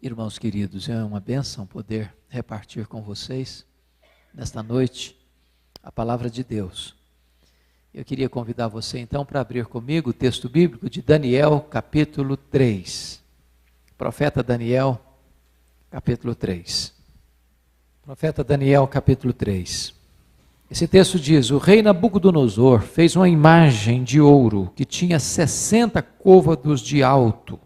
Irmãos queridos, é uma bênção poder repartir com vocês, nesta noite, a palavra de Deus. Eu queria convidar você então para abrir comigo o texto bíblico de Daniel, capítulo 3. Profeta Daniel, capítulo 3. Profeta Daniel, capítulo 3. Esse texto diz: o rei Nabucodonosor fez uma imagem de ouro que tinha 60 côvados de alto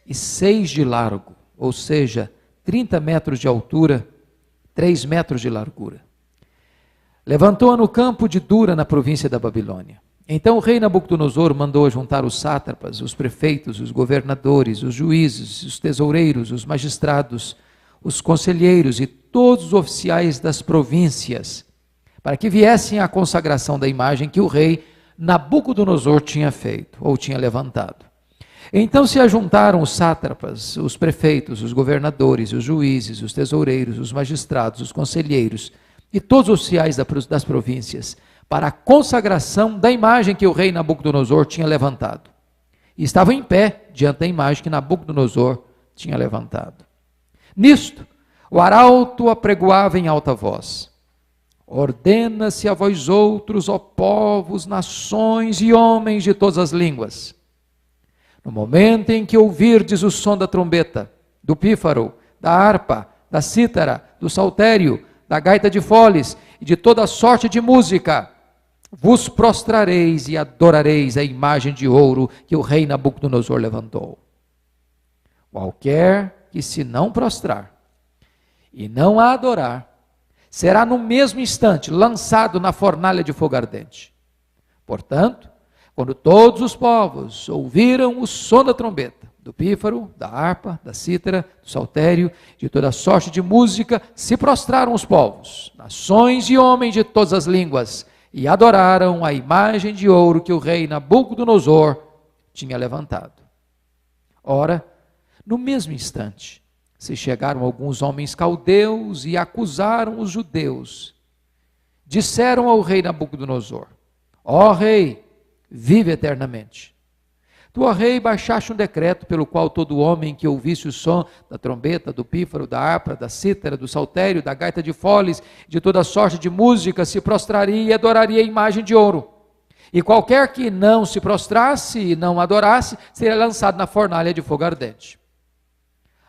e 6 de largo, ou seja, 30 metros de altura, 3 metros de largura. Levantou-a no campo de Dura, na província da Babilônia. Então o rei Nabucodonosor mandou juntar os sátrapas, os prefeitos, os governadores, os juízes, os tesoureiros, os magistrados, os conselheiros e todos os oficiais das províncias, para que viessem à consagração da imagem que o rei Nabucodonosor tinha feito, ou tinha levantado. Então se ajuntaram os sátrapas, os prefeitos, os governadores, os juízes, os tesoureiros, os magistrados, os conselheiros e todos os oficiais das províncias, para a consagração da imagem que o rei Nabucodonosor tinha levantado. E estavam em pé diante da imagem que Nabucodonosor tinha levantado. Nisto, o arauto apregoava em alta voz: ordena-se a vós outros, ó povos, nações e homens de todas as línguas, no momento em que ouvirdes o som da trombeta, do pífaro, da harpa, da cítara, do saltério, da gaita de foles e de toda sorte de música, vos prostrareis e adorareis a imagem de ouro que o rei Nabucodonosor levantou. Qualquer que se não prostrar e não a adorar, será no mesmo instante lançado na fornalha de fogo ardente. Portanto, quando todos os povos ouviram o som da trombeta, do pífaro, da harpa, da cítara, do saltério, de toda sorte de música, se prostraram os povos, nações e homens de todas as línguas, e adoraram a imagem de ouro que o rei Nabucodonosor tinha levantado. Ora, no mesmo instante, se chegaram alguns homens caldeus e acusaram os judeus. Disseram ao rei Nabucodonosor: ó rei, vive eternamente. Tu, ó rei, baixaste um decreto pelo qual todo homem que ouvisse o som da trombeta, do pífaro, da harpa, da cítara, do saltério, da gaita de foles, de toda sorte de música, se prostraria e adoraria a imagem de ouro. E qualquer que não se prostrasse e não adorasse, seria lançado na fornalha de fogo ardente.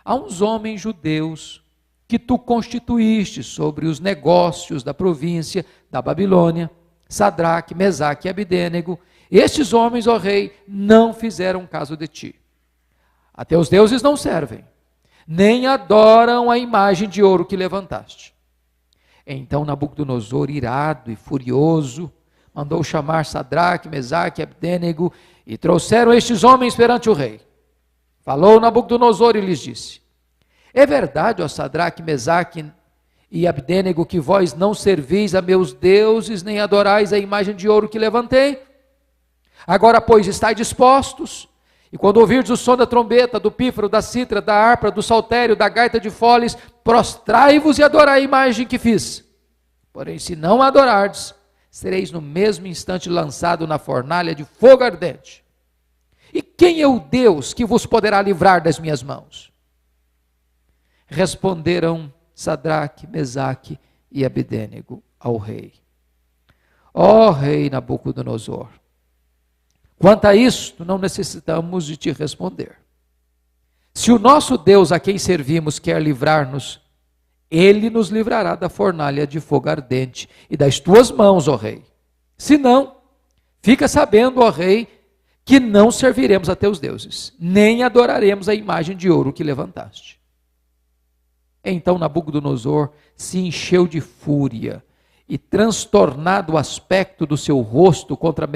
Há uns homens judeus que tu constituíste sobre os negócios da província da Babilônia, Sadraque, Mesaque e Abidênego. Estes homens, ó rei, não fizeram caso de ti. A teus deuses não servem, nem adoram a imagem de ouro que levantaste. Então Nabucodonosor, irado e furioso, mandou chamar Sadraque, Mesaque e Abidênego, e trouxeram estes homens perante o rei. Falou Nabucodonosor e lhes disse: é verdade, ó Sadraque, Mesaque e Abidênego, que vós não servis a meus deuses, nem adorais a imagem de ouro que levantei? Agora, pois, estáis dispostos, e quando ouvirdes o som da trombeta, do pífaro, da cítara, da harpa, do saltério, da gaita de foles, prostrai-vos e adorai a imagem que fiz. Porém, se não a adorardes, sereis no mesmo instante lançado na fornalha de fogo ardente. E quem é o Deus que vos poderá livrar das minhas mãos? Responderam Sadraque, Mesaque e Abidênego ao rei: ó rei Nabucodonosor, quanto a isto, não necessitamos de te responder. Se o nosso Deus a quem servimos quer livrar-nos, ele nos livrará da fornalha de fogo ardente e das tuas mãos, ó rei. Se não, fica sabendo, ó rei, que não serviremos a teus deuses, nem adoraremos a imagem de ouro que levantaste. Então Nabucodonosor se encheu de fúria e, transtornado o aspecto do seu rosto contra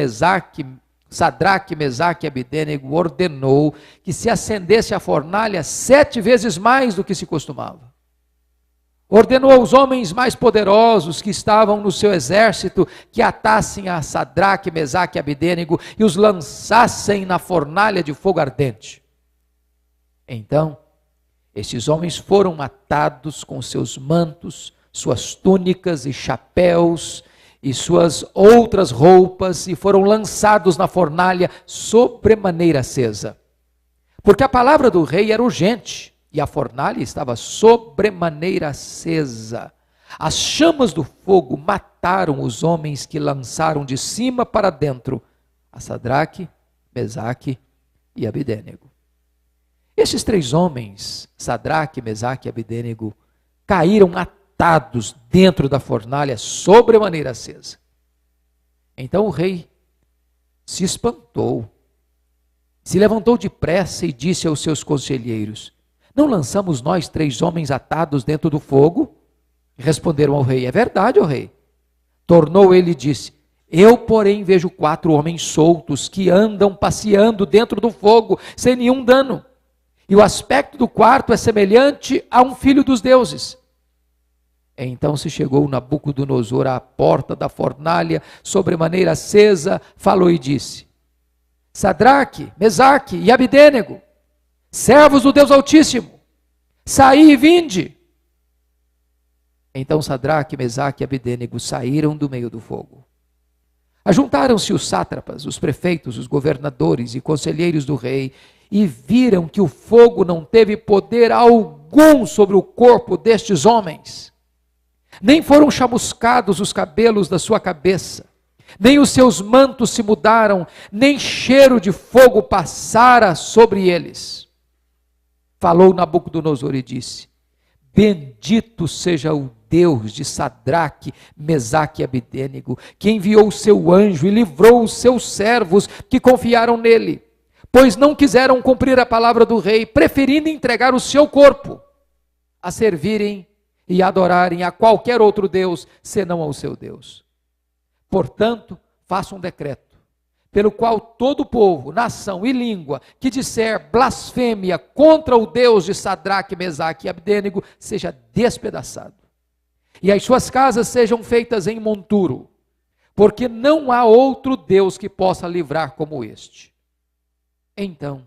Sadraque, Mesaque e Abidênego, ordenou que se acendesse a fornalha 7 vezes mais do que se costumava. Ordenou aos homens mais poderosos que estavam no seu exército que atassem a Sadraque, Mesaque e Abidênego e os lançassem na fornalha de fogo ardente. Então, estes homens foram atados com seus mantos, suas túnicas e chapéus e suas outras roupas, e foram lançados na fornalha sobremaneira acesa. Porque a palavra do rei era urgente, e a fornalha estava sobremaneira acesa. As chamas do fogo mataram os homens que lançaram de cima para dentro a Sadraque, Mesaque e Abidênego. Estes 3 homens, Sadraque, Mesaque e Abidênego, caíram atados dentro da fornalha sobremaneira acesa. Então o rei se espantou, se levantou depressa e disse aos seus conselheiros: não lançamos nós 3 homens atados dentro do fogo? Responderam ao rei: é verdade, ó rei. Tornou ele e disse: eu, porém, vejo 4 homens soltos que andam passeando dentro do fogo, sem nenhum dano. E o aspecto do quarto é semelhante a um filho dos deuses. Então se chegou Nabucodonosor à porta da fornalha, sobremaneira acesa, falou e disse: Sadraque, Mesaque e Abidênego, servos do Deus Altíssimo, saí e vinde. Então Sadraque, Mesaque e Abidênego saíram do meio do fogo. Ajuntaram-se os sátrapas, os prefeitos, os governadores e conselheiros do rei, e viram que o fogo não teve poder algum sobre o corpo destes homens. Nem foram chamuscados os cabelos da sua cabeça, nem os seus mantos se mudaram, nem cheiro de fogo passara sobre eles. Falou Nabucodonosor e disse: bendito seja o Deus de Sadraque, Mesaque e Abidênego, que enviou o seu anjo e livrou os seus servos que confiaram nele, pois não quiseram cumprir a palavra do rei, preferindo entregar o seu corpo a servirem e adorarem a qualquer outro Deus, senão ao seu Deus. Portanto, faça um decreto, pelo qual todo povo, nação e língua que disser blasfêmia contra o Deus de Sadraque, Mesaque e Abidênego seja despedaçado, e as suas casas sejam feitas em monturo, porque não há outro Deus que possa livrar como este. Então,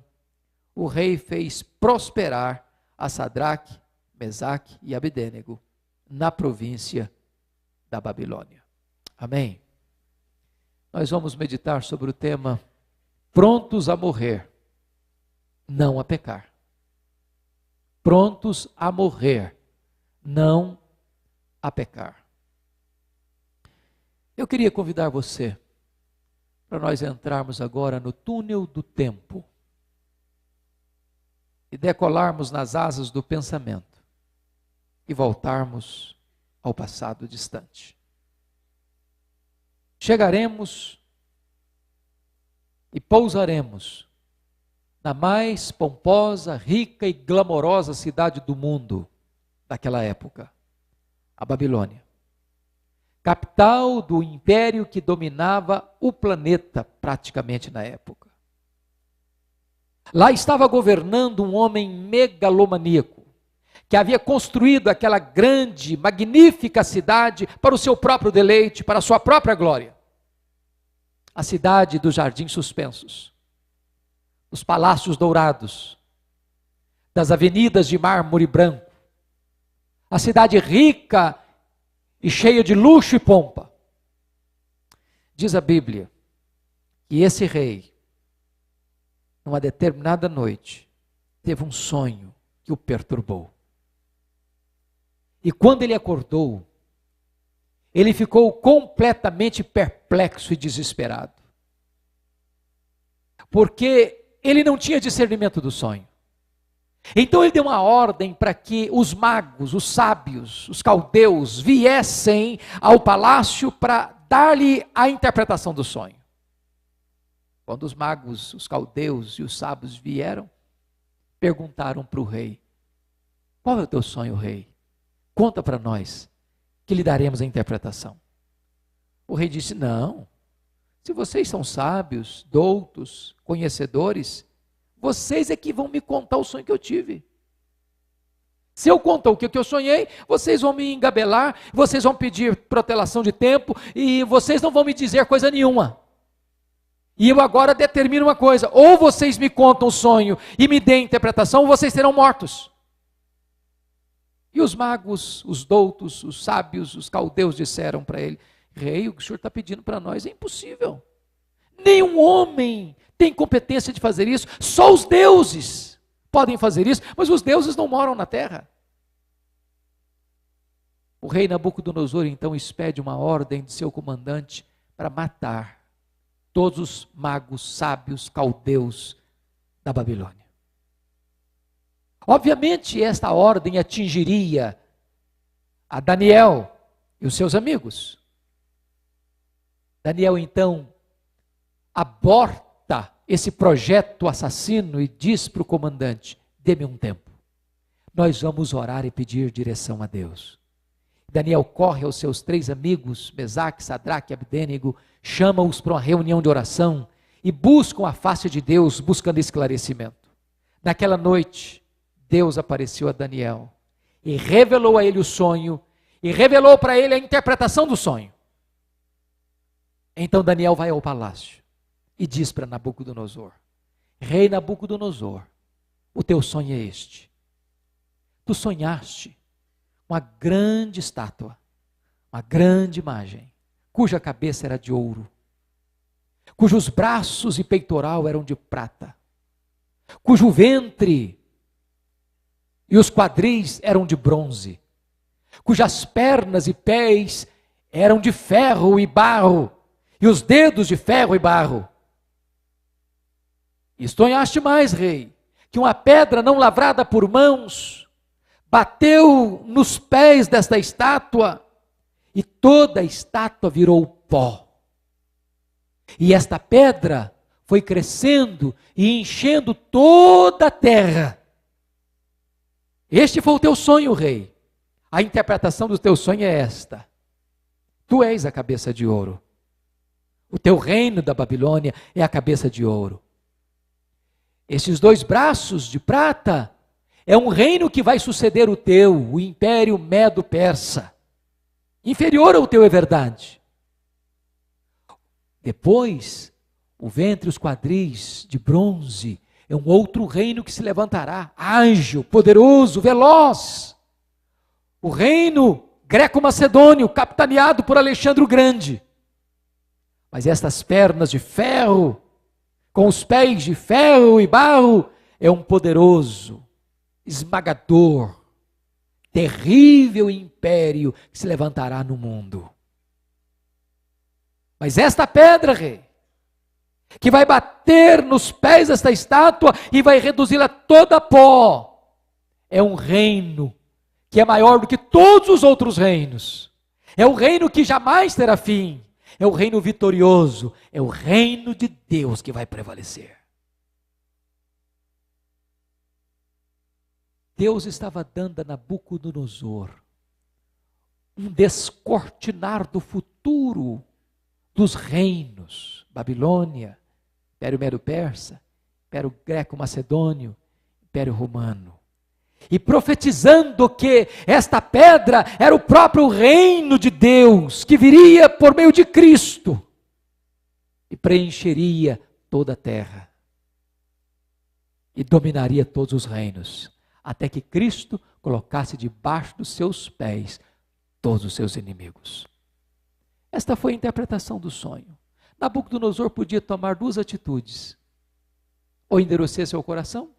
o rei fez prosperar a Sadraque, Mesaque e Abidênego na província da Babilônia. Amém? Nós vamos meditar sobre o tema prontos a morrer, não a pecar. Prontos a morrer, não a pecar. Eu queria convidar você para nós entrarmos agora no túnel do tempo e decolarmos nas asas do pensamento e voltarmos ao passado distante. Chegaremos e pousaremos na mais pomposa, rica e glamourosa cidade do mundo daquela época, a Babilônia, capital do império que dominava o planeta praticamente na época. Lá estava governando um homem megalomaníaco, que havia construído aquela grande, magnífica cidade para o seu próprio deleite, para a sua própria glória. A cidade dos jardins suspensos, dos palácios dourados, das avenidas de mármore branco, a cidade rica e cheia de luxo e pompa. Diz a Bíblia que esse rei, numa determinada noite, teve um sonho que o perturbou. E quando ele acordou, ele ficou completamente perplexo e desesperado. Porque ele não tinha discernimento do sonho. Então ele deu uma ordem para que os magos, os sábios, os caldeus viessem ao palácio para dar-lhe a interpretação do sonho. Quando os magos, os caldeus e os sábios vieram, perguntaram para o rei: qual é o teu sonho, rei? Conta para nós, que lhe daremos a interpretação. O rei disse: não, se vocês são sábios, doutos, conhecedores, vocês é que vão me contar o sonho que eu tive. Se eu contar o que eu sonhei, vocês vão me engabelar, vocês vão pedir protelação de tempo, e vocês não vão me dizer coisa nenhuma. E eu agora determino uma coisa: ou vocês me contam o sonho e me deem a interpretação, ou vocês serão mortos. E os magos, os doutos, os sábios, os caldeus disseram para ele: rei, o que o senhor está pedindo para nós é impossível. Nenhum homem tem competência de fazer isso, só os deuses podem fazer isso, mas os deuses não moram na terra. O rei Nabucodonosor então expede uma ordem de seu comandante para matar todos os magos, sábios, caldeus da Babilônia. Obviamente, esta ordem atingiria a Daniel e os seus amigos. Daniel então aborta esse projeto assassino e diz para o comandante: dê-me um tempo, nós vamos orar e pedir direção a Deus. Daniel corre aos seus 3 amigos, Mesaque, Sadraque e Abdênego, chama-os para uma reunião de oração e buscam a face de Deus, buscando esclarecimento. Naquela noite, Deus apareceu a Daniel e revelou a ele o sonho e revelou para ele a interpretação do sonho. Então Daniel vai ao palácio e diz para Nabucodonosor: Rei Nabucodonosor, o teu sonho é este. Tu sonhaste uma grande estátua, uma grande imagem, cuja cabeça era de ouro, cujos braços e peitoral eram de prata, cujo ventre e os quadris eram de bronze, cujas pernas e pés eram de ferro e barro, e os dedos de ferro e barro. E sonhaste mais, rei, que uma pedra não lavrada por mãos bateu nos pés desta estátua, e toda a estátua virou pó. E esta pedra foi crescendo e enchendo toda a terra. Este foi o teu sonho, rei. A interpretação do teu sonho é esta: tu és a cabeça de ouro. O teu reino da Babilônia é a cabeça de ouro. Esses 2 braços de prata é um reino que vai suceder o teu, o Império Medo-Persa. Inferior ao teu, é verdade. Depois, o ventre e os quadris de bronze é um outro reino que se levantará, ágil, poderoso, veloz. O reino greco-macedônio, capitaneado por Alexandre o Grande. Mas estas pernas de ferro, com os pés de ferro e barro, é um poderoso, esmagador, terrível império que se levantará no mundo. Mas esta pedra, rei, que vai bater nos pés desta estátua e vai reduzi-la toda a pó, é um reino que é maior do que todos os outros reinos. É o reino que jamais terá fim. É o reino vitorioso. É o reino de Deus que vai prevalecer. Deus estava dando a Nabucodonosor um descortinar do futuro dos reinos: Babilônia, Império Medo-Persa, Império Greco-Macedônio, Império Romano. E profetizando que esta pedra era o próprio reino de Deus, que viria por meio de Cristo e preencheria toda a terra e dominaria todos os reinos, até que Cristo colocasse debaixo dos seus pés todos os seus inimigos. Esta foi a interpretação do sonho. Nabucodonosor podia tomar 2 atitudes: ou endurecer seu coração,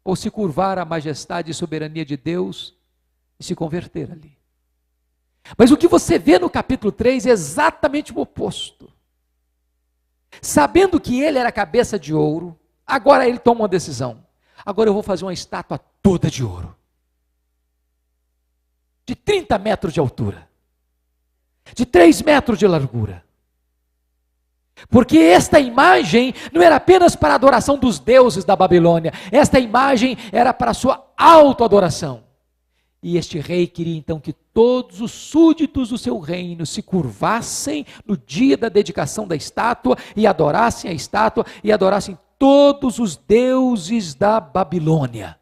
ou se curvar à majestade e soberania de Deus e se converter ali. Mas o que você vê no capítulo 3 é exatamente o oposto. Sabendo que ele era cabeça de ouro, agora ele toma uma decisão: agora eu vou fazer uma estátua toda de ouro, de 30 metros de altura, de 3 metros de largura. Porque esta imagem não era apenas para a adoração dos deuses da Babilônia, esta imagem era para a sua autoadoração. E este rei queria então que todos os súditos do seu reino se curvassem no dia da dedicação da estátua e adorassem a estátua e adorassem todos os deuses da Babilônia.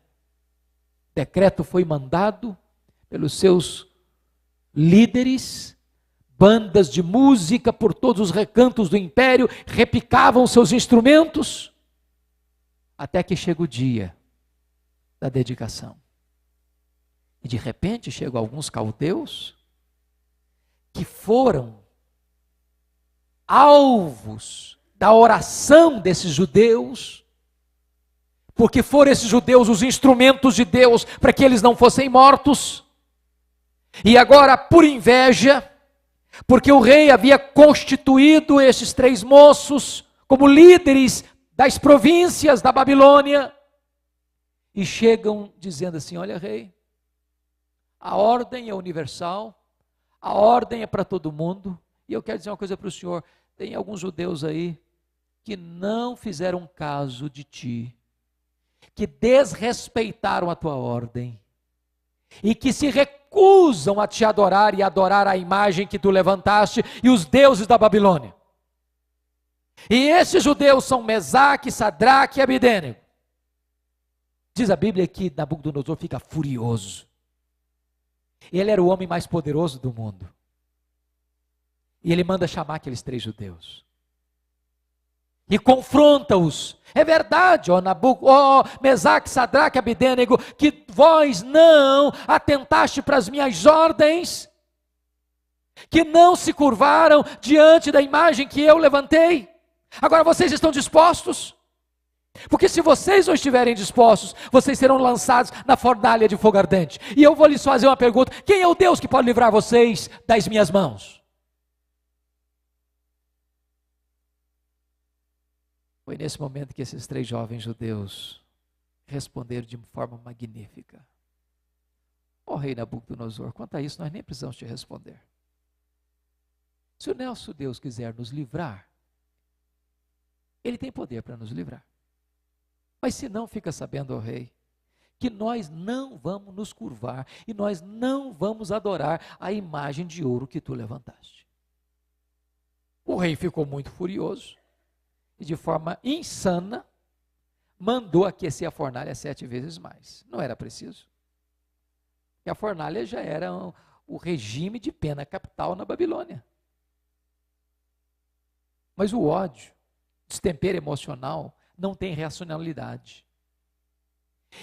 O decreto foi mandado pelos seus líderes. Bandas de música por todos os recantos do império repicavam seus instrumentos, até que chega o dia da dedicação. E de repente chegam alguns caldeus que foram alvos da oração desses judeus, porque foram esses judeus os instrumentos de Deus para que eles não fossem mortos. E agora, por inveja, porque o rei havia constituído esses 3 moços como líderes das províncias da Babilônia, e chegam dizendo assim: olha, rei, a ordem é universal, a ordem é para todo mundo, e eu quero dizer uma coisa para o senhor: tem alguns judeus aí que não fizeram caso de ti, que desrespeitaram a tua ordem, e que se recusam a te adorar e adorar a imagem que tu levantaste e os deuses da Babilônia. E esses judeus são Mesaque, Sadraque e Abidênego. Diz a Bíblia que Nabucodonosor fica furioso. Ele era o homem mais poderoso do mundo. E ele manda chamar aqueles 3 judeus. E confronta-os. É verdade, ó Mesaque, Sadraque, Abidênego, que vós não atentaste para as minhas ordens, que não se curvaram diante da imagem que eu levantei. Agora vocês estão dispostos? Porque se vocês não estiverem dispostos, vocês serão lançados na fornalha de fogo ardente. E eu vou lhes fazer uma pergunta: quem é o Deus que pode livrar vocês das minhas mãos? Foi nesse momento que esses 3 jovens judeus responderam de forma magnífica: ó rei Nabucodonosor, quanto a isso nós nem precisamos te responder. Se o nosso Deus quiser nos livrar, Ele tem poder para nos livrar. Mas se não, fica sabendo, ó rei, que nós não vamos nos curvar e nós não vamos adorar a imagem de ouro que tu levantaste. O rei ficou muito furioso e, de forma insana, mandou aquecer a fornalha 7 vezes mais. Não era preciso. E a fornalha já era o regime de pena capital na Babilônia. Mas o ódio, destempero emocional, não tem racionalidade.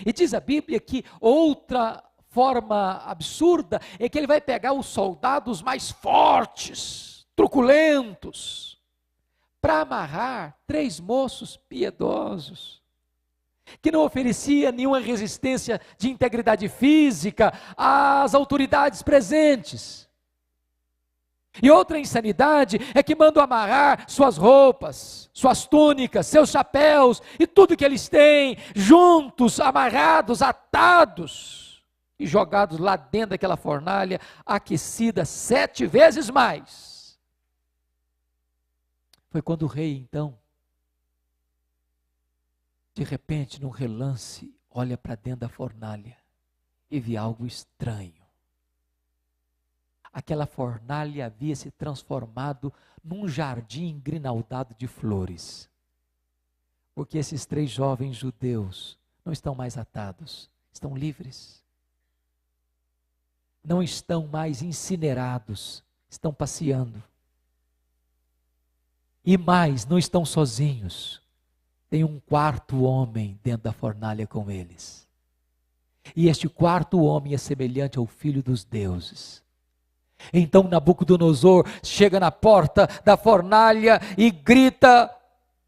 E diz a Bíblia que outra forma absurda é que ele vai pegar os soldados mais fortes, truculentos, para amarrar 3 moços piedosos, que não oferecia nenhuma resistência de integridade física às autoridades presentes. E outra insanidade é que mandam amarrar suas roupas, suas túnicas, seus chapéus e tudo que eles têm, juntos, amarrados, atados e jogados lá dentro daquela fornalha, aquecida 7 vezes mais. Foi quando o rei, então, de repente, num relance, olha para dentro da fornalha e vê algo estranho. Aquela fornalha havia se transformado num jardim grinaldado de flores. Porque esses 3 jovens judeus não estão mais atados, estão livres. Não estão mais incinerados, estão passeando. E mais, não estão sozinhos. Tem um 4º homem dentro da fornalha com eles. E este 4º homem é semelhante ao Filho dos deuses. Então Nabucodonosor chega na porta da fornalha e grita: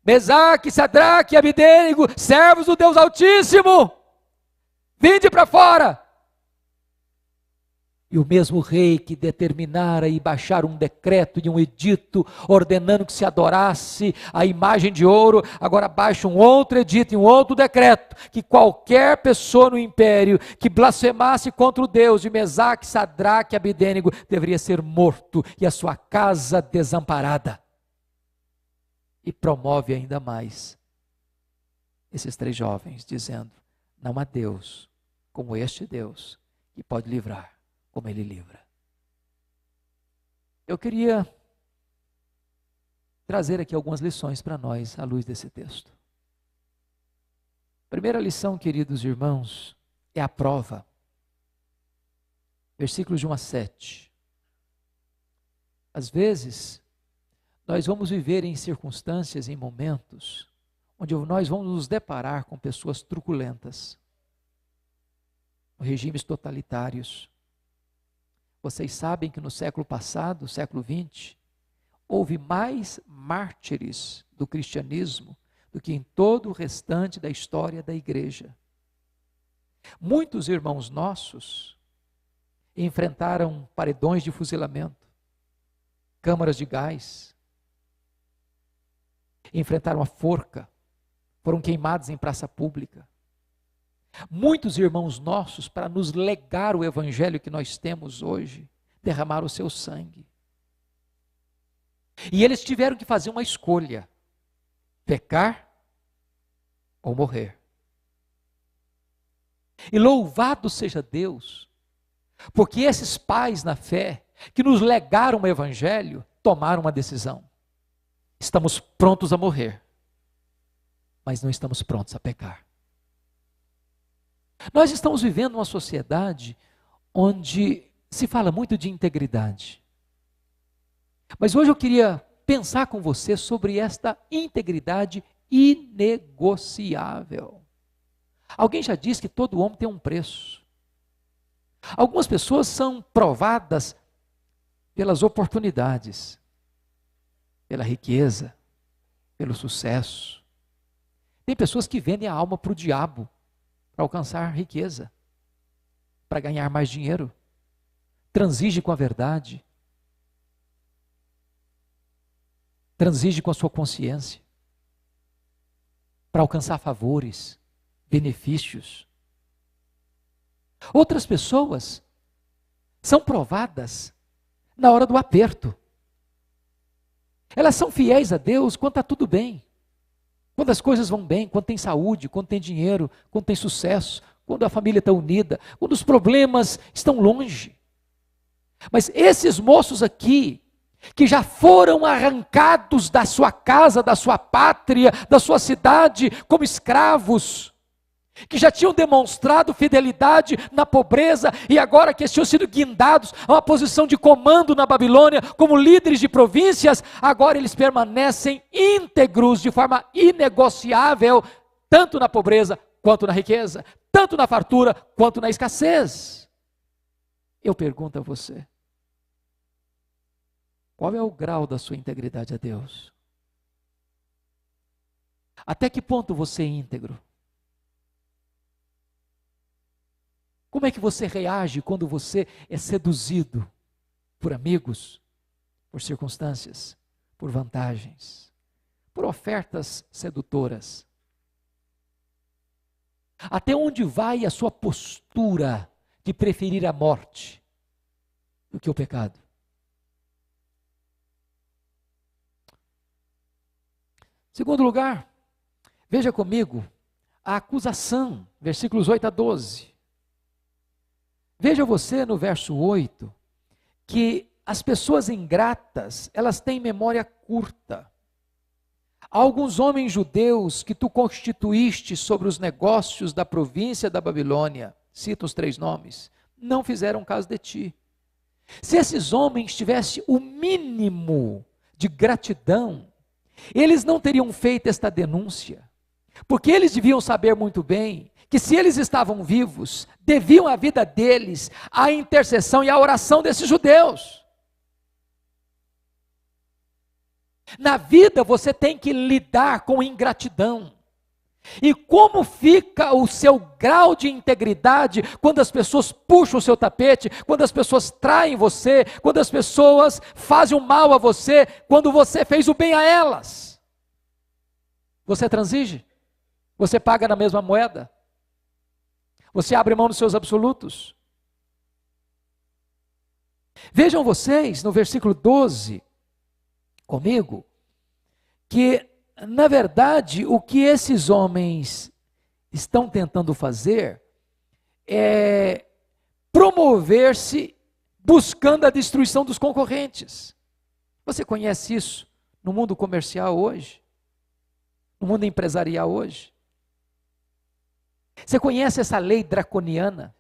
Mesaque, Sadraque e Abidênego, servos do Deus Altíssimo, vinde para fora. E o mesmo rei que determinara e baixara um decreto e um edito ordenando que se adorasse a imagem de ouro, agora baixa um outro edito e um outro decreto, que qualquer pessoa no império que blasfemasse contra o Deus de Mesaque, Sadraque e Abidênego deveria ser morto e a sua casa desamparada. E promove ainda mais esses 3 jovens, dizendo: não há Deus como este Deus que pode livrar como Ele livra. Eu queria trazer aqui algumas lições para nós à luz desse texto. Primeira lição, queridos irmãos, é a prova. Versículos de 1 a 7. Às vezes, nós vamos viver em circunstâncias, em momentos, onde nós vamos nos deparar com pessoas truculentas, regimes totalitários. Vocês sabem que no século passado, século XX, houve mais mártires do cristianismo do que em todo o restante da história da igreja. Muitos irmãos nossos enfrentaram paredões de fuzilamento, câmaras de gás, enfrentaram a forca, foram queimados em praça pública. Muitos irmãos nossos, para nos legar o evangelho que nós temos hoje, derramaram o seu sangue. E eles tiveram que fazer uma escolha: pecar ou morrer. E louvado seja Deus, porque esses pais na fé, que nos legaram o evangelho, tomaram uma decisão. Estamos prontos a morrer, mas não estamos prontos a pecar. Nós estamos vivendo uma sociedade onde se fala muito de integridade. Mas hoje eu queria pensar com você sobre esta integridade inegociável. Alguém já disse que todo homem tem um preço. Algumas pessoas são provadas pelas oportunidades, pela riqueza, pelo sucesso. Tem pessoas que vendem a alma para o diabo, para alcançar riqueza, para ganhar mais dinheiro, transige com a verdade, transige com a sua consciência, para alcançar favores, benefícios. Outras pessoas são provadas na hora do aperto. Elas são fiéis a Deus quando está tudo bem. Quando as coisas vão bem, quando tem saúde, quando tem dinheiro, quando tem sucesso, quando a família está unida, quando os problemas estão longe. Mas esses moços aqui, que já foram arrancados da sua casa, da sua pátria, da sua cidade, como escravos, que já tinham demonstrado fidelidade na pobreza e agora que tinham sido guindados a uma posição de comando na Babilônia, como líderes de províncias, agora eles permanecem íntegros de forma inegociável, tanto na pobreza quanto na riqueza, tanto na fartura quanto na escassez. Eu pergunto a você, qual é o grau da sua integridade a Deus? Até que ponto você é íntegro? Como é que você reage quando você é seduzido por amigos, por circunstâncias, por vantagens, por ofertas sedutoras? Até onde vai a sua postura de preferir a morte do que o pecado? Segundo lugar, veja comigo a acusação, versículos 8 a 12. Veja você no verso 8, que as pessoas ingratas, elas têm memória curta. Há alguns homens judeus que tu constituíste sobre os negócios da província da Babilônia, cita os 3 nomes, não fizeram caso de ti. Se esses homens tivessem o mínimo de gratidão, eles não teriam feito esta denúncia, porque eles deviam saber muito bem que se eles estavam vivos, deviam a vida deles à intercessão e à oração desses judeus. Na vida você tem que lidar com ingratidão. E como fica o seu grau de integridade quando as pessoas puxam o seu tapete, quando as pessoas traem você, quando as pessoas fazem o mal a você, quando você fez o bem a elas? Você transige? Você paga na mesma moeda? Você abre mão dos seus absolutos? Vejam vocês no versículo 12, comigo, que na verdade o que esses homens estão tentando fazer é promover-se buscando a destruição dos concorrentes. Você conhece isso no mundo comercial hoje? No mundo empresarial hoje? Você conhece essa lei draconiana?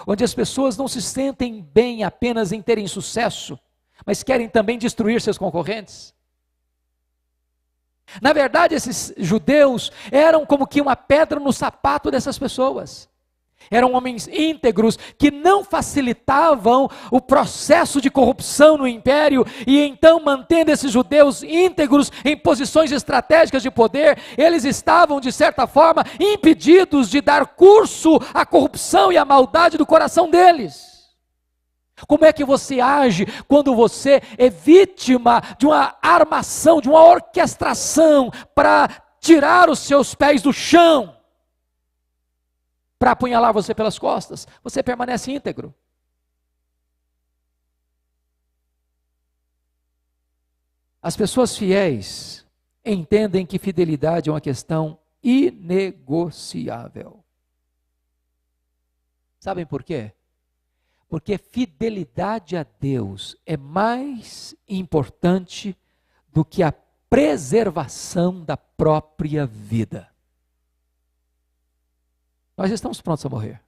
Onde as pessoas não se sentem bem apenas em terem sucesso, mas querem também destruir seus concorrentes? Na verdade, esses judeus eram como que uma pedra no sapato dessas pessoas. Eram homens íntegros que não facilitavam o processo de corrupção no império, e então, mantendo esses judeus íntegros em posições estratégicas de poder, eles estavam, de certa forma, impedidos de dar curso à corrupção e à maldade do coração deles. Como é que você age quando você é vítima de uma armação, de uma orquestração para tirar os seus pés do chão, para apunhalar você pelas costas? Você permanece íntegro. As pessoas fiéis entendem que fidelidade é uma questão inegociável. Sabem por quê? Porque fidelidade a Deus é mais importante do que a preservação da própria vida. Nós estamos prontos a morrer,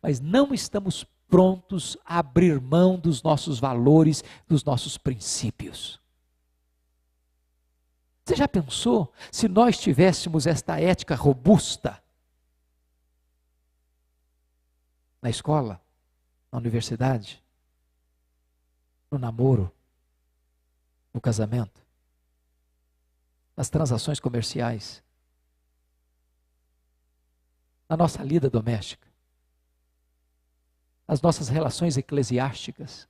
mas não estamos prontos a abrir mão dos nossos valores, dos nossos princípios. Você já pensou se nós tivéssemos esta ética robusta na escola, na universidade, no namoro, no casamento, nas transações comerciais, na nossa lida doméstica, nas nossas relações eclesiásticas,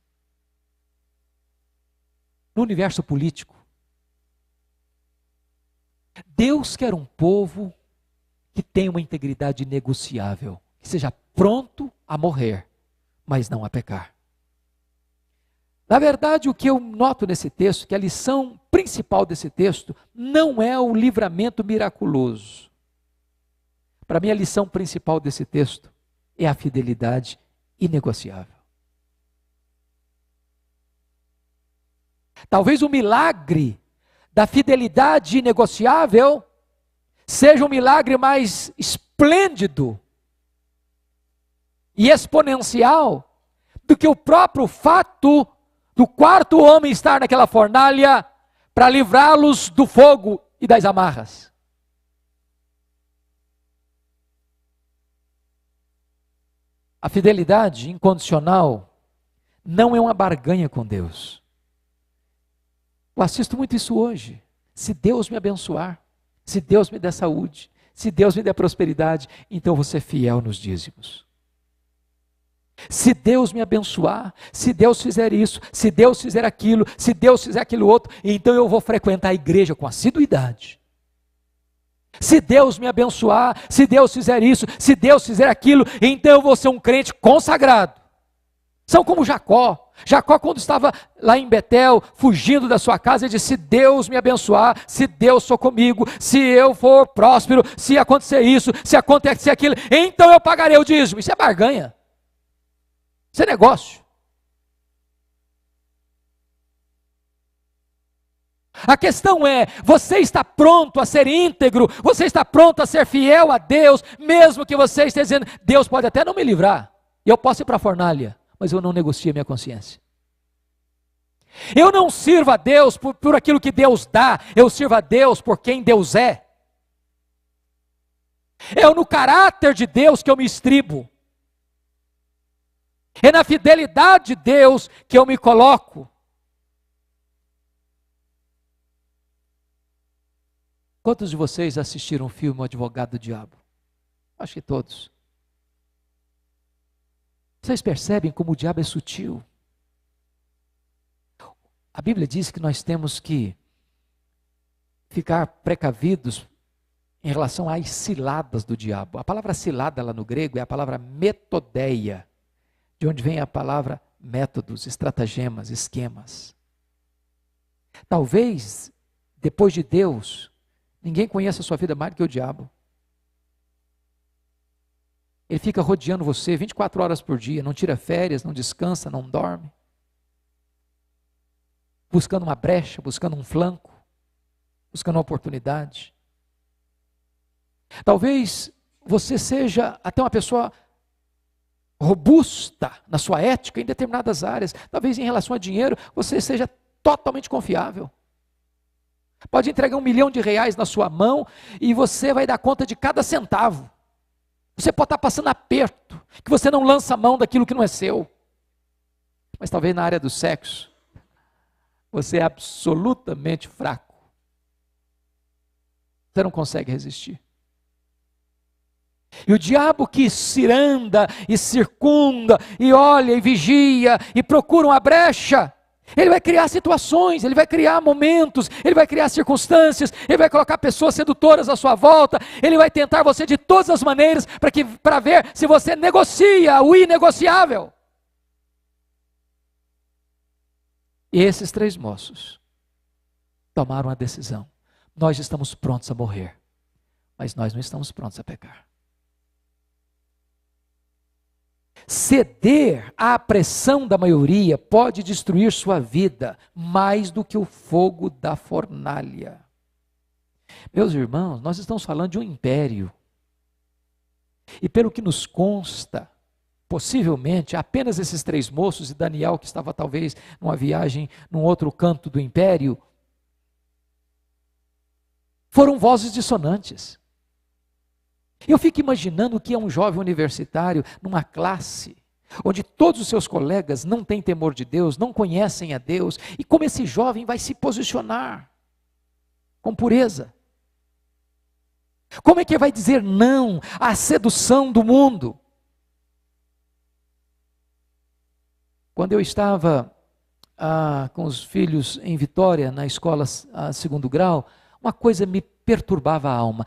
no universo político? Deus quer um povo que tenha uma integridade inegociável, que seja pronto a morrer, mas não a pecar. Na verdade, o que eu noto nesse texto, que a lição principal desse texto não é o livramento miraculoso. Para mim, a lição principal desse texto é a fidelidade inegociável. Talvez o milagre da fidelidade inegociável seja um milagre mais esplêndido e exponencial do que o próprio fato do quarto homem estar naquela fornalha para livrá-los do fogo e das amarras. A fidelidade incondicional não é uma barganha com Deus. Eu assisto muito isso hoje. Se Deus me abençoar, se Deus me der saúde, se Deus me der prosperidade, então eu vou ser fiel nos dízimos. Se Deus me abençoar, se Deus fizer isso, se Deus fizer aquilo, se Deus fizer aquilo outro, então eu vou frequentar a igreja com assiduidade. Se Deus me abençoar, se Deus fizer isso, se Deus fizer aquilo, então eu vou ser um crente consagrado. São como Jacó. Jacó, quando estava lá em Betel, fugindo da sua casa, ele disse: se Deus me abençoar, se Deus for comigo, se eu for próspero, se acontecer isso, se acontecer aquilo, então eu pagarei o dízimo. Isso é barganha. Isso é negócio. A questão é, você está pronto a ser íntegro? Você está pronto a ser fiel a Deus? Mesmo que você esteja dizendo: Deus pode até não me livrar, e eu posso ir para a fornalha, mas eu não negocio a minha consciência. Eu não sirvo a Deus por aquilo que Deus dá, eu sirvo a Deus por quem Deus é. É no caráter de Deus que eu me estribo. É na fidelidade de Deus que eu me coloco. Quantos de vocês assistiram o filme O Advogado do Diabo? Acho que todos. Vocês percebem como o diabo é sutil? A Bíblia diz que nós temos que ficar precavidos em relação às ciladas do diabo. A palavra cilada lá no grego é a palavra metodeia, de onde vem a palavra métodos, estratagemas, esquemas. Talvez, depois de Deus, ninguém conheça a sua vida mais do que o diabo. Ele fica rodeando você 24 horas por dia, não tira férias, não descansa, não dorme. Buscando uma brecha, buscando um flanco, buscando uma oportunidade. Talvez você seja até uma pessoa robusta na sua ética em determinadas áreas. Talvez em relação a dinheiro você seja totalmente confiável. Pode entregar R$1 milhão na sua mão e você vai dar conta de cada centavo. Você pode estar passando aperto, que você não lança a mão daquilo que não é seu. Mas talvez na área do sexo, você é absolutamente fraco. Você não consegue resistir. E o diabo que ciranda e circunda, e olha e vigia, e procura uma brecha, ele vai criar situações, ele vai criar momentos, ele vai criar circunstâncias, ele vai colocar pessoas sedutoras à sua volta, ele vai tentar você de todas as maneiras, para ver se você negocia o inegociável. E esses 3 moços tomaram a decisão. Nós estamos prontos a morrer, mas nós não estamos prontos a pecar. Ceder à pressão da maioria pode destruir sua vida mais do que o fogo da fornalha. Meus irmãos, nós estamos falando de um império. E pelo que nos consta, possivelmente apenas esses 3 moços e Daniel, que estava talvez numa viagem num outro canto do império, foram vozes dissonantes. Eu fico imaginando o que é um jovem universitário numa classe, onde todos os seus colegas não têm temor de Deus, não conhecem a Deus, e como esse jovem vai se posicionar com pureza. Como é que vai dizer não à sedução do mundo? Quando eu estava com os filhos em Vitória, na escola 2º grau, uma coisa me perturbava a alma.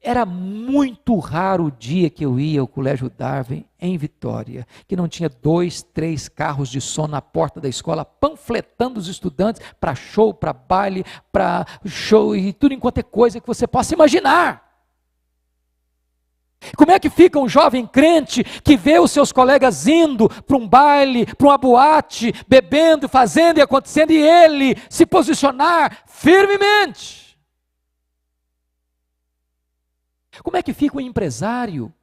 Era muito raro o dia que eu ia ao Colégio Darwin, em Vitória, que não tinha 2, 3 carros de som na porta da escola, panfletando os estudantes para show, para baile, para show e tudo enquanto é coisa que você possa imaginar. Como é que fica um jovem crente que vê os seus colegas indo para um baile, para uma boate, bebendo, fazendo e acontecendo, e ele se posicionar firmemente? Como é que fica um empresário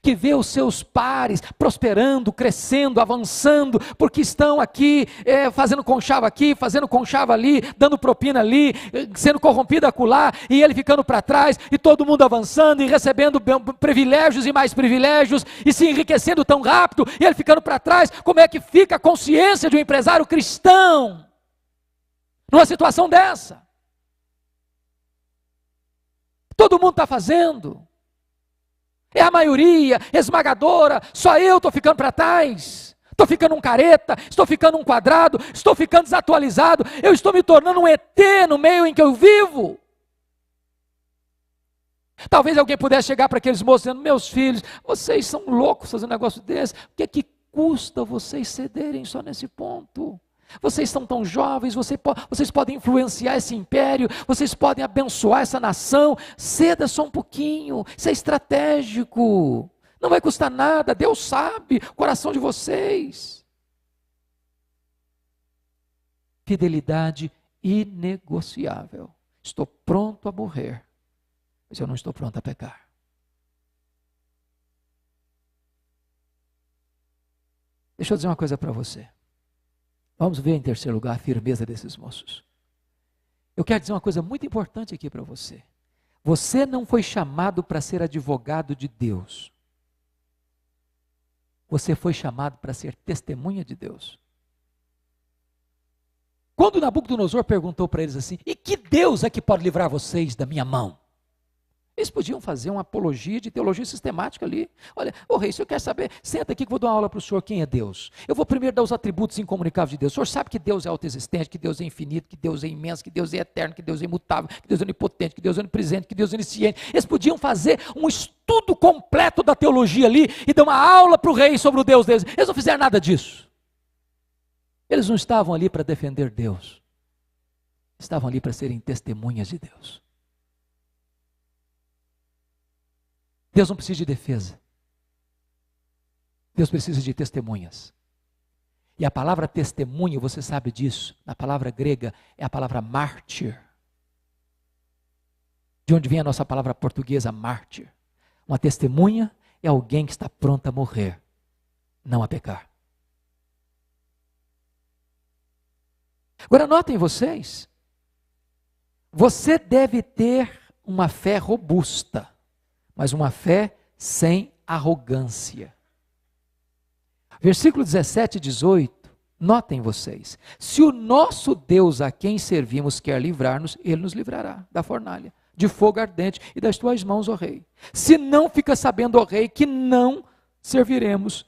que vê os seus pares prosperando, crescendo, avançando, porque estão aqui fazendo conchava aqui, fazendo conchava ali, dando propina ali, sendo corrompido acolá, e ele ficando para trás, e todo mundo avançando e recebendo privilégios e mais privilégios, e se enriquecendo tão rápido, e ele ficando para trás? Como é que fica a consciência de um empresário cristão numa situação dessa? Todo mundo está fazendo, é a maioria esmagadora, só eu estou ficando para trás, estou ficando um careta, estou ficando um quadrado, estou ficando desatualizado, eu estou me tornando um ET no meio em que eu vivo. Talvez alguém pudesse chegar para aqueles moços dizendo: meus filhos, vocês são loucos fazendo um negócio desse, o que é que custa vocês cederem só nesse ponto? Vocês são tão jovens, vocês podem influenciar esse império, vocês podem abençoar essa nação, ceda só um pouquinho, isso é estratégico, não vai custar nada, Deus sabe o coração de vocês. Fidelidade inegociável. Estou pronto a morrer, mas eu não estou pronto a pecar. Deixa eu dizer uma coisa para você. Vamos ver em terceiro lugar a firmeza desses moços. Eu quero dizer uma coisa muito importante aqui para você. Você não foi chamado para ser advogado de Deus. Você foi chamado para ser testemunha de Deus. Quando Nabucodonosor perguntou para eles assim: e que Deus é que pode livrar vocês da minha mão? Eles podiam fazer uma apologia de teologia sistemática ali. Olha, rei, se eu quero saber, senta aqui que eu vou dar uma aula para o senhor quem é Deus. Eu vou primeiro dar os atributos incomunicáveis de Deus. O senhor sabe que Deus é autoexistente, que Deus é infinito, que Deus é imenso, que Deus é eterno, que Deus é imutável, que Deus é onipotente, que Deus é onipresente, que Deus é onisciente. Eles podiam fazer um estudo completo da teologia ali e dar uma aula para o rei sobre o Deus deles. Eles não fizeram nada disso. Eles não estavam ali para defender Deus. Estavam ali para serem testemunhas de Deus. Deus não precisa de defesa. Deus precisa de testemunhas. E a palavra testemunho, você sabe disso, na palavra grega é a palavra mártir. De onde vem a nossa palavra portuguesa mártir? Uma testemunha é alguém que está pronto a morrer, não a pecar. Agora notem vocês, você deve ter uma fé robusta, mas uma fé sem arrogância. Versículo 17 e 18, notem vocês, se o nosso Deus a quem servimos quer livrar-nos, Ele nos livrará da fornalha, de fogo ardente e das tuas mãos, ó rei. Se não, fica sabendo, ó rei, que não serviremos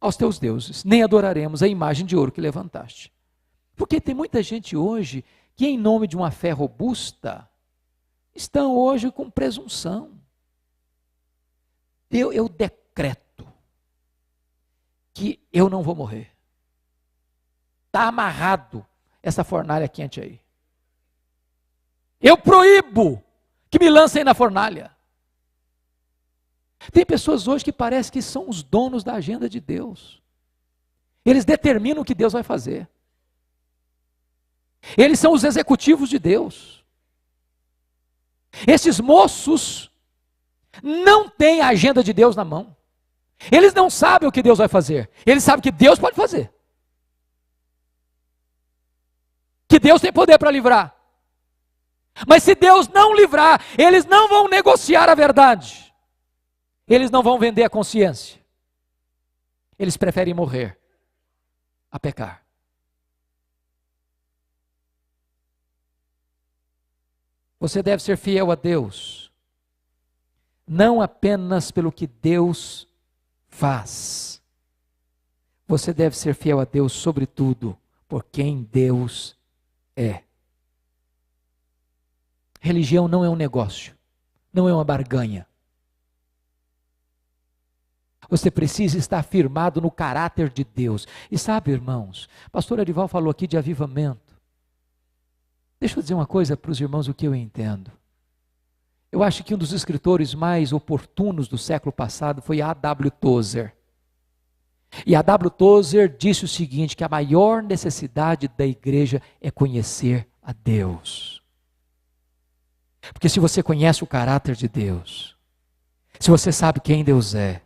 aos teus deuses, nem adoraremos a imagem de ouro que levantaste. Porque tem muita gente hoje que, em nome de uma fé robusta, estão hoje com presunção. Eu decreto que eu não vou morrer. Está amarrado essa fornalha quente aí. Eu proíbo que me lancem na fornalha. Tem pessoas hoje que parece que são os donos da agenda de Deus. Eles determinam o que Deus vai fazer. Eles são os executivos de Deus. Esses moços não têm a agenda de Deus na mão. Eles não sabem o que Deus vai fazer. Eles sabem que Deus pode fazer. Que Deus tem poder para livrar. Mas se Deus não livrar, eles não vão negociar a verdade. Eles não vão vender a consciência. Eles preferem morrer a pecar. Você deve ser fiel a Deus, não apenas pelo que Deus faz. Você deve ser fiel a Deus, sobretudo, por quem Deus é. Religião não é um negócio, não é uma barganha. Você precisa estar firmado no caráter de Deus. E sabe, irmãos, pastor Arival falou aqui de avivamento. Deixa eu dizer uma coisa para os irmãos, o que eu entendo. Eu acho que um dos escritores mais oportunos do século passado foi A.W. Tozer. E A.W. Tozer disse o seguinte, que a maior necessidade da igreja é conhecer a Deus. Porque se você conhece o caráter de Deus, se você sabe quem Deus é,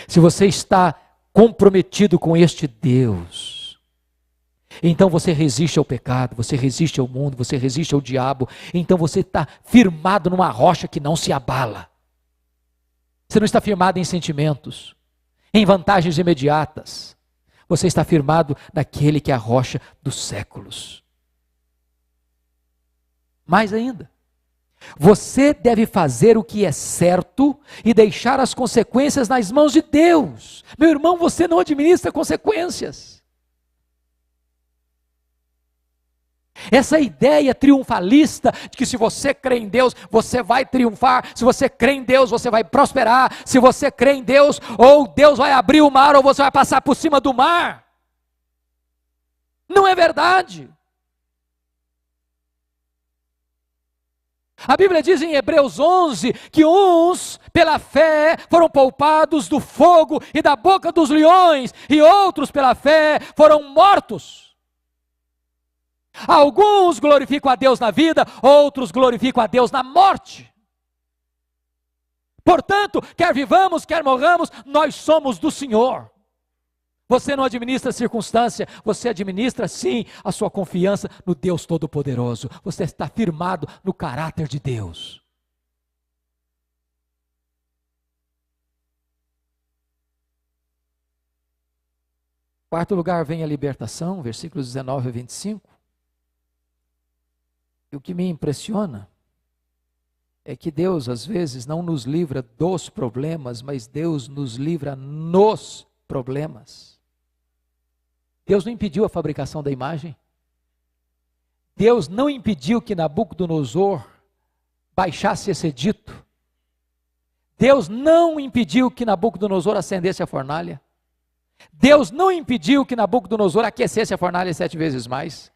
se você está comprometido com este Deus, então você resiste ao pecado, você resiste ao mundo, você resiste ao diabo, então você está firmado numa rocha que não se abala. Você não está firmado em sentimentos, em vantagens imediatas. Você está firmado naquele que é a rocha dos séculos. Mais ainda, você deve fazer o que é certo e deixar as consequências nas mãos de Deus. Meu irmão, você não administra consequências. Essa ideia triunfalista de que se você crê em Deus, você vai triunfar, se você crê em Deus, você vai prosperar, se você crê em Deus, ou Deus vai abrir o mar, ou você vai passar por cima do mar. Não é verdade. A Bíblia diz em Hebreus 11, que uns, pela fé, foram poupados do fogo e da boca dos leões, e outros, pela fé, foram mortos. Alguns glorificam a Deus na vida, outros glorificam a Deus na morte. Portanto, quer vivamos, quer morramos, nós somos do Senhor. Você não administra a circunstância, você administra sim a sua confiança no Deus Todo-Poderoso. Você está firmado no caráter de Deus. Quarto lugar vem a libertação, versículos 19 a 25. E o que me impressiona é que Deus às vezes não nos livra dos problemas, mas Deus nos livra nos problemas. Deus não impediu a fabricação da imagem. Deus não impediu que Nabucodonosor baixasse esse edito. Deus não impediu que Nabucodonosor acendesse a fornalha. Deus não impediu que Nabucodonosor aquecesse a fornalha 7 vezes mais.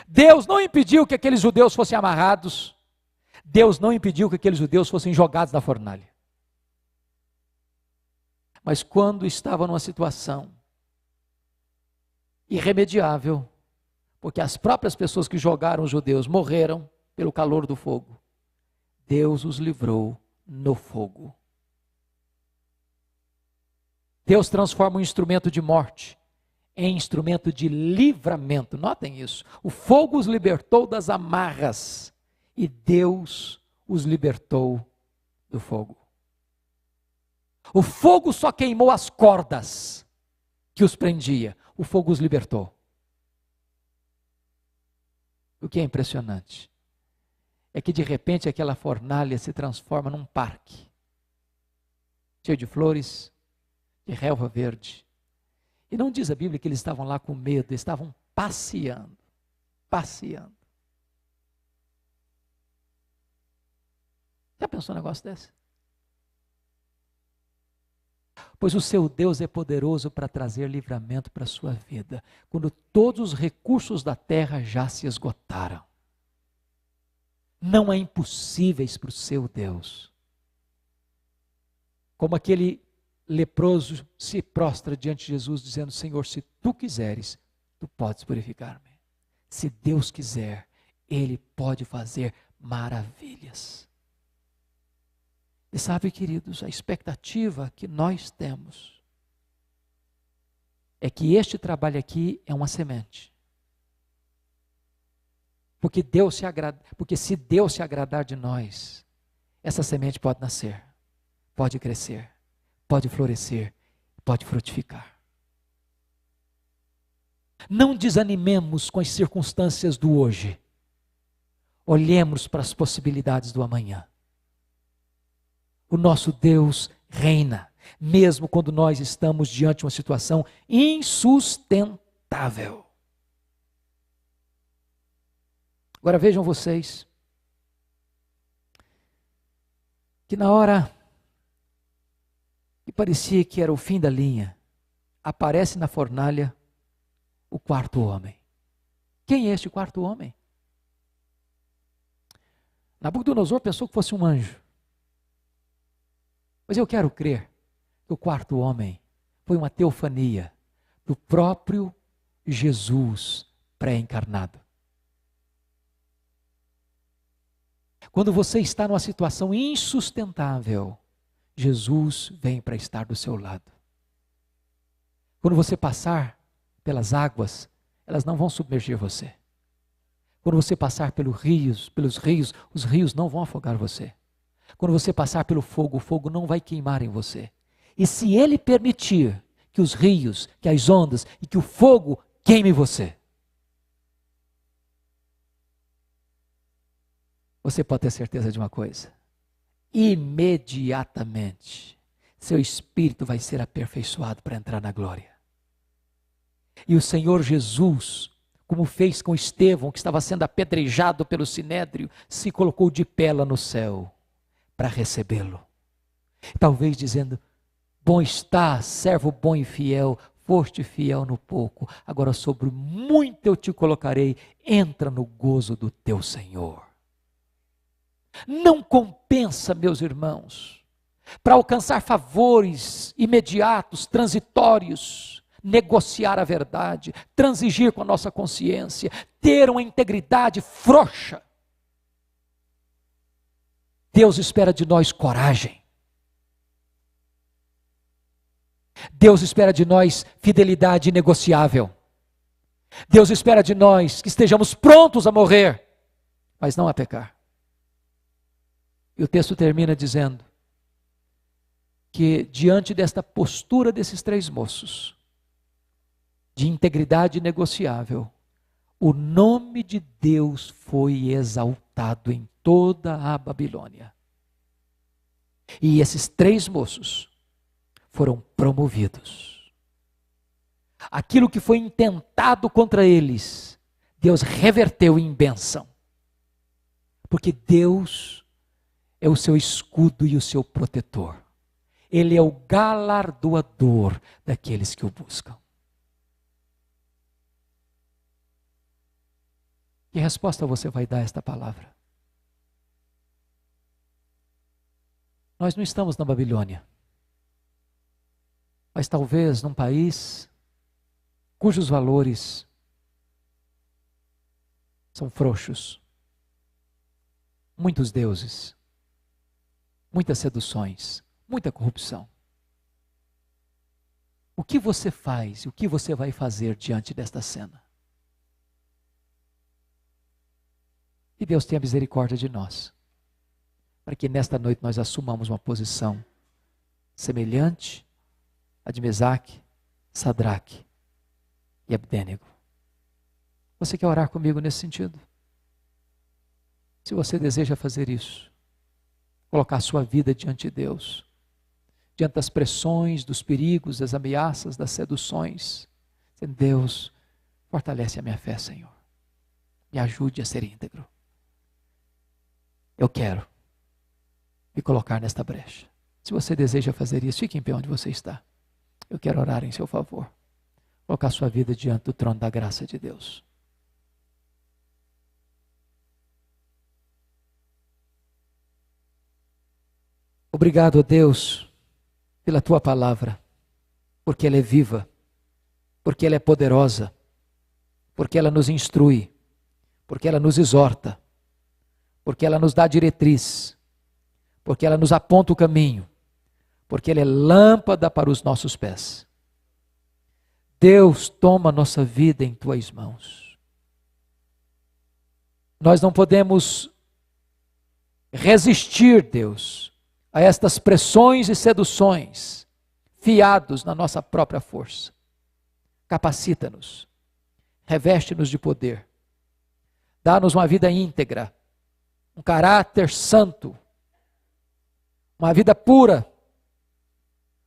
Deus não impediu que aqueles judeus fossem amarrados. Deus não impediu que aqueles judeus fossem jogados na fornalha. Mas quando estava numa situação irremediável, porque as próprias pessoas que jogaram os judeus morreram pelo calor do fogo, Deus os livrou no fogo. Deus transforma um instrumento de morte em instrumento de livramento. Notem isso. O fogo os libertou das amarras e Deus os libertou do fogo. O fogo só queimou as cordas que os prendia. O fogo os libertou. O que é impressionante é que de repente aquela fornalha se transforma num parque, cheio de flores, de relva verde. E não diz a Bíblia que eles estavam lá com medo, eles estavam passeando. Já pensou um negócio desse? Pois o seu Deus é poderoso para trazer livramento para a sua vida, quando todos os recursos da terra já se esgotaram. Não há impossíveis para o seu Deus. Como aquele leproso se prostra diante de Jesus, dizendo: Senhor, se tu quiseres, tu podes purificar-me. Se Deus quiser, Ele pode fazer maravilhas. E sabe, queridos, a expectativa que nós temos é que este trabalho aqui é uma semente. Porque se Deus se agradar de nós, essa semente pode nascer, pode crescer, pode florescer, pode frutificar. Não desanimemos com as circunstâncias do hoje. Olhemos para as possibilidades do amanhã. O nosso Deus reina, mesmo quando nós estamos diante de uma situação insustentável. Agora vejam vocês, que na hora que parecia que era o fim da linha, aparece na fornalha o quarto homem. Quem é este quarto homem? Nabucodonosor pensou que fosse um anjo. Mas eu quero crer que o quarto homem foi uma teofania do próprio Jesus pré-encarnado. Quando você está numa situação insustentável, Jesus vem para estar do seu lado. Quando você passar pelas águas, elas não vão submergir você. Quando você passar pelos rios, os rios não vão afogar você. Quando você passar pelo fogo, o fogo não vai queimar em você. E se Ele permitir que os rios, que as ondas e que o fogo queime você, você pode ter certeza de uma coisa: imediatamente seu espírito vai ser aperfeiçoado para entrar na glória. E o Senhor Jesus, como fez com Estevão, que estava sendo apedrejado pelo sinédrio, se colocou de pé lá no céu para recebê-lo. Talvez dizendo: bom está, servo bom e fiel, foste fiel no pouco, agora sobre muito eu te colocarei, entra no gozo do teu Senhor. Não compensa, meus irmãos, para alcançar favores imediatos, transitórios, negociar a verdade, transigir com a nossa consciência, ter uma integridade frouxa. Deus espera de nós coragem. Deus espera de nós fidelidade inegociável. Deus espera de nós que estejamos prontos a morrer, mas não a pecar. E o texto termina dizendo que diante desta postura desses três moços, de integridade inegociável, o nome de Deus foi exaltado em toda a Babilônia. E esses três moços foram promovidos. Aquilo que foi intentado contra eles, Deus reverteu em bênção. Porque Deus é o seu escudo e o seu protetor. Ele é o galardoador daqueles que o buscam. Que resposta você vai dar a esta palavra? Nós não estamos na Babilônia, mas talvez num país cujos valores são frouxos, muitos deuses, muitas seduções, muita corrupção. O que você faz e o que você vai fazer diante desta cena? E Deus tenha misericórdia de nós, para que nesta noite nós assumamos uma posição semelhante a de Mesaque, Sadraque e Abdênego. Você quer orar comigo nesse sentido? Se você deseja fazer isso, colocar sua vida diante de Deus, diante das pressões, dos perigos, das ameaças, das seduções, dizendo: Deus, fortalece a minha fé, Senhor. Me ajude a ser íntegro. Eu quero me colocar nesta brecha. Se você deseja fazer isso, fique em pé onde você está. Eu quero orar em seu favor. Colocar sua vida diante do trono da graça de Deus. Obrigado, Deus, pela tua palavra, porque ela é viva, porque ela é poderosa, porque ela nos instrui, porque ela nos exorta, porque ela nos dá diretriz, porque ela nos aponta o caminho, porque ela é lâmpada para os nossos pés. Deus, toma nossa vida em tuas mãos. Nós não podemos resistir, Deus, a estas pressões e seduções, fiados na nossa própria força. Capacita-nos, reveste-nos de poder, dá-nos uma vida íntegra, um caráter santo, uma vida pura,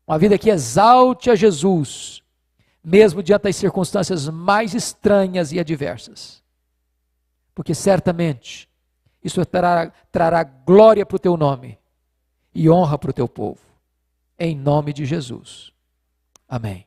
uma vida que exalte a Jesus, mesmo diante das circunstâncias mais estranhas e adversas. Porque certamente isso trará glória para o teu nome e honra para o teu povo. Em nome de Jesus. Amém.